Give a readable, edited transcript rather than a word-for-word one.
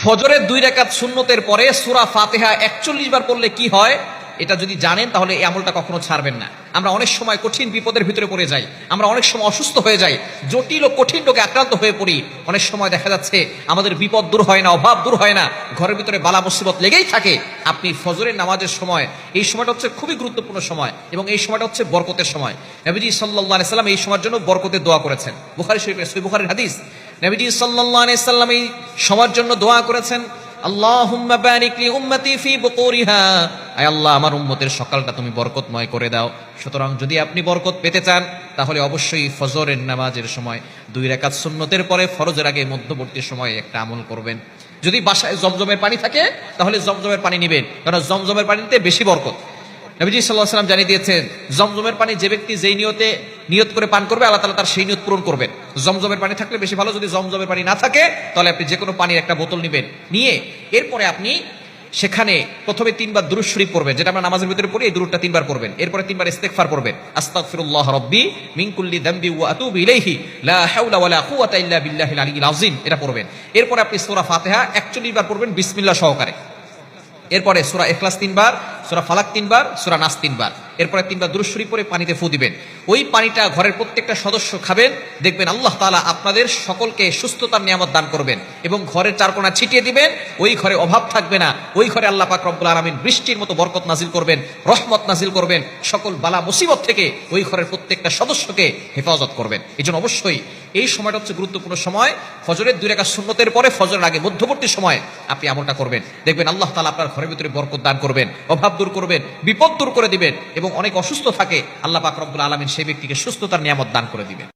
ফজরের 2 রাকাত সুন্নতের পরে সূরা ফাতিহা 41 বার পড়লে কি হয়, এটা যদি জানেন তাহলে এই আমলটা কখনো ছাড়বেন না। আমরা অনেক সময় কঠিন বিপদের ভিতরে পড়ে যাই, আমরা অনেক সময় অসুস্থ হয়ে যাই, জটিল ও কঠিন রোগে আক্রান্ত হয়ে পড়ি। অনেক সময় দেখা যাচ্ছে আমাদের বিপদ দূর হয় না, অভাব দূর হয় না, ঘরের ভিতরে বালা মুসিবত লেগেই থাকে। আপনি ফজরের নামাজের সময়, এই সময়টা হচ্ছে খুবই গুরুত্বপূর্ণ সময় এবং এই সময়টা হচ্ছে বরকতের সময়। নবীজি সাল্লাল্লাহু আলাইহি সাল্লাম এই সময়ের জন্য বরকতের দোয়া করেছেন। বুখারী শরীফের সহিহ বুখারীর হাদিস, নবীজি সাল্লাল্লাহু আলাইহি সাল্লাম এই সময়ের জন্য দোয়া করেছেন, আল্লাহুম্মা বারিক লি উম্মতি ফি বুকুরিহা, আয় আল্লাহ আমার উম্মতের সকালটা তুমি বরকতময় করে দাও। সুতরাং যদি আপনি বরকত পেতে চান তাহলে অবশ্যই ফজরের নামাজের সময় 2 রাকাত সুন্নতের পরে ফরজের আগে মধ্যবর্তী সময়ে একটা আমল করবেন। যদি বাসায় জমজমের পানি থাকে তাহলে জমজমের পানি নেবেন, কারণ জমজমের পানিতে বেশি বরকত। নবীজি সাল্লাল্লাহু আলাইহি ওয়াসাল্লাম জানিয়ে দিয়েছেন, জমজমের পানি যে ব্যক্তি যেই নিয়ত করে পান করবে আল্লাহ তাআলা তার সেই নিয়ত পূরণ করবেন। জমজমের পানি থাকলে বেশি ভালো, যদি জমজমের পানি না থাকে তাহলে আপনি যে কোনো পানির একটা বোতল নেবেন, নিয়ে এরপরে আপনি সেখানে প্রথমে 3 বার দুরূদ শরীফ পড়বেন, যেটা আমরা নামাজের ভিতরে পড়ি, এই দুরূদটা 3 বার পড়বেন। এরপরে 3 বার ইস্তিগফার পড়বেন, আস্তাগফিরুল্লাহ রাব্বি মিন কুল্লি যামবি ওয়া আতুবু ইলাইহি লা হাওলা ওয়ালা কুওয়াতা ইল্লা বিল্লাহিল আলিয়্যিল আযীম, এটা পড়বেন। এরপরে আপনি সূরা ফাতিহা 41 বার পড়বেন বিসমিল্লাহ সহকারে। এরপরে সূরা ইখলাস 3 বার, সূরা ফালাক 3 বার, সূরা নাস 3 বার। এরপরে 3 বার দুরূদ শরীফ পড়ে পানিতে ফু দিবেন। ওই পানিটা ঘরের প্রত্যেকটা সদস্য খাবেন, দেখবেন আল্লাহ তাআলা আপনাদের সকলকে সুস্থতার নিয়ামত দান করবেন এবং ঘরের চারকোনা ছিটিয়ে দিবেন। ওই ঘরে অভাব থাকবে না, ওই ঘরে আল্লাহ পাক রব্বুল আলামিন বৃষ্টির মতো বরকত নাজিল করবেন, রহমত নাজিল করবেন, সকল বালা মুসিবত থেকে ওই ঘরের প্রত্যেকটা সদস্যকে হেফাজত করবেন। এজন্য অবশ্যই এই সময়টা হচ্ছে গুরুত্বপূর্ণ সময়। ফজরের 2 রাকাত সুন্নতের পরে ফজরের আগে মধ্যবর্তী সময় আপনি আমলটা করবেন, দেখবেন আল্লাহ তাআলা আপনার ঘরের ভিতরে বরকত দান করবেন, অভাব দূর করবেন, বিপদ দূর করে দিবেন এবং অনেক অসুস্থ থাকে আল্লাহ পাক রব্বুল আলামিন সেই ব্যক্তিকে সুস্থতার নিয়ামত দান করে দিবেন।